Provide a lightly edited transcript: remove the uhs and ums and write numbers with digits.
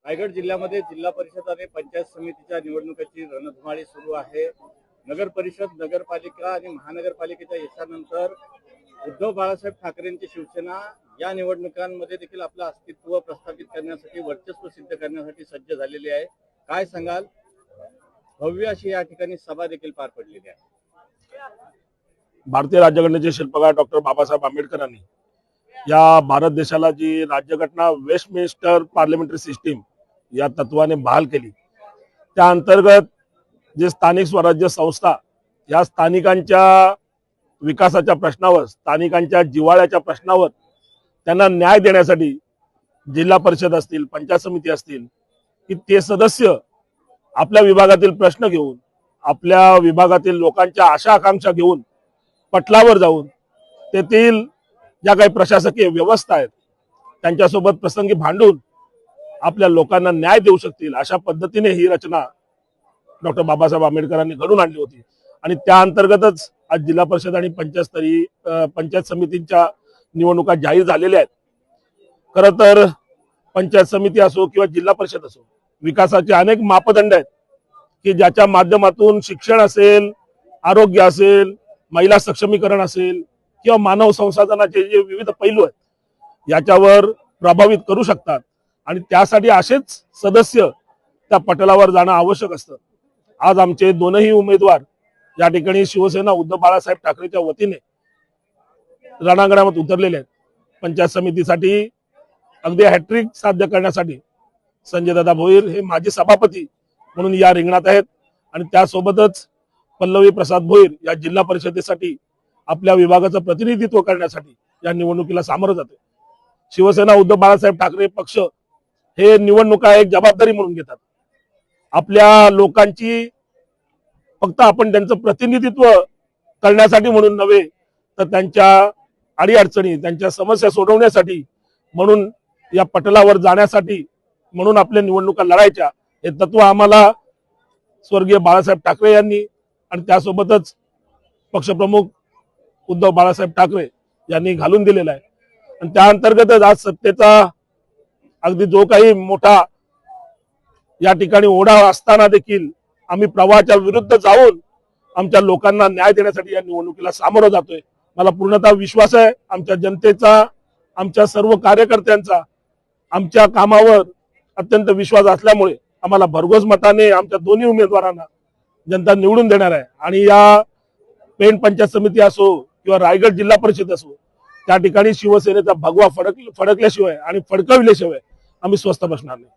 रायगड जिल्ह्यामध्ये जिल्हा परिषद आणि पंचायत समितीच्या निवडणुकीची रणधुमाळी सुरू आहे। नगर परिषद, नगरपालिका आणि महानगरपालिकेच्या यशानंतर उद्धव बाळासाहेब ठाकरेंची शिवसेना या निवडणुकांमध्ये देखील आपलं अस्तित्व प्रस्थापित करण्यासाठी, वर्चस्व सिद्ध करण्यासाठी सज्ज झालेली आहे। काय सांगाल? भव्य अशी या ठिकाणी सभा देखील पार पडलेली आहे। भारतीय राज्यघटनेचे शिल्पकार डॉक्टर बाबासाहेब आंबेडकरांनी या भारत देशाला जी राज्यघटना वेस्टमिनिस्टर पार्लिमेंटरी सिस्टीम या तत्वाने बहाल केली, त्या अंतर्गत जे स्थानिक स्वराज्य संस्था या स्थानिकांच्या विकासाच्या प्रश्नावर, स्थानिकांच्या जिव्हाळ्याच्या प्रश्नावर त्यांना न्याय देण्यासाठी जिल्हा परिषद असतील, पंचायत समिती असतील, की ते सदस्य आपल्या विभागातील प्रश्न घेऊन, आपल्या विभागातील लोकांच्या आशा आकांक्षा घेऊन पटलावर जाऊन तेथील ज्या काही प्रशासकीय व्यवस्था आहेत त्यांच्यासोबत प्रसंगी भांडून आपल्या लोकांना न्याय देऊ शकतील, अशा पद्धतीने ही रचना डॉक्टर बाबासाहेब आंबेडकरांनी घडून आणली होती। आणि त्या अंतर्गतच आज जिल्हा परिषद आणि पंचायत समितींच्या निवडणुका जाहीर झालेल्या आहेत। खरं तर पंचायत समिती असो किंवा जिल्हा परिषद असो, विकासाचे अनेक मापदंड आहेत की ज्याच्या माध्यमातून शिक्षण असेल, आरोग्य असेल, महिला सक्षमीकरण असेल किंवा मानव संसाधनाचे जे विविध पैलू आहेत याच्यावर प्रभावित करू शकतात। आणि त्यासाठी असेच सदस्य त्या पटलावर जाणं आवश्यक असतं। आज आमचे दोनही उमेदवार या ठिकाणी शिवसेना उद्धव बाळासाहेब ठाकरेच्या वतीने रणांगणात उतरलेले आहेत। पंचायत समितीसाठी अगदी हॅट्रिक साध्य करण्यासाठी संजय दादा भोईर हे माजी सभापती म्हणून या रिंगणात आहेत आणि त्यासोबतच पल्लवी प्रसाद भोईर या जिल्हा परिषदेसाठी आपल्या विभागाचं प्रतिनिधित्व करण्यासाठी या निवडणुकीला सामोरं जाते। शिवसेना उद्धव बाळासाहेब ठाकरे पक्ष हे निवडणुका एक जबाबदारी म्हणून घेतात। आपल्या लोकांची फक्त आपण त्यांचं प्रतिनिधित्व करण्यासाठी म्हणून नव्हे, तर त्यांच्या अडीअडचणी, त्यांच्या समस्या सोडवण्यासाठी म्हणून, या पटलावर जाण्यासाठी म्हणून आपल्या निवडणुका लढायच्या, हे तत्व आम्हाला स्वर्गीय बाळासाहेब ठाकरे यांनी आणि त्यासोबतच पक्षप्रमुख उद्धव बाळासाहेब ठाकरे यांनी घालून दिलेला आहे। आणि त्या अंतर्गतच आज सत्तेचा अगदी जो काही मोठा या ठिकाणी ओढा असताना देखील आम्ही प्रवाहाच्या विरुद्ध जाऊन आमच्या लोकांना न्याय देण्यासाठी या निवडणुकीला सामोरं जातोय। मला पूर्णतः विश्वास आहे आमच्या जनतेचा, आमच्या सर्व कार्यकर्त्यांचा आमच्या कामावर अत्यंत विश्वास असल्यामुळे आम्हाला भरघोस मताने आमच्या दोन्ही उमेदवारांना जनता निवडून देणार आहे। आणि या पेण पंचायत समिती असो किंवा रायगड जिल्हा परिषद असो, त्या ठिकाणी शिवसेनेचा भगवा फडकल्याशिवाय आणि फडकविल्याशिवाय आम्ही स्वस्थ बसणार नाही।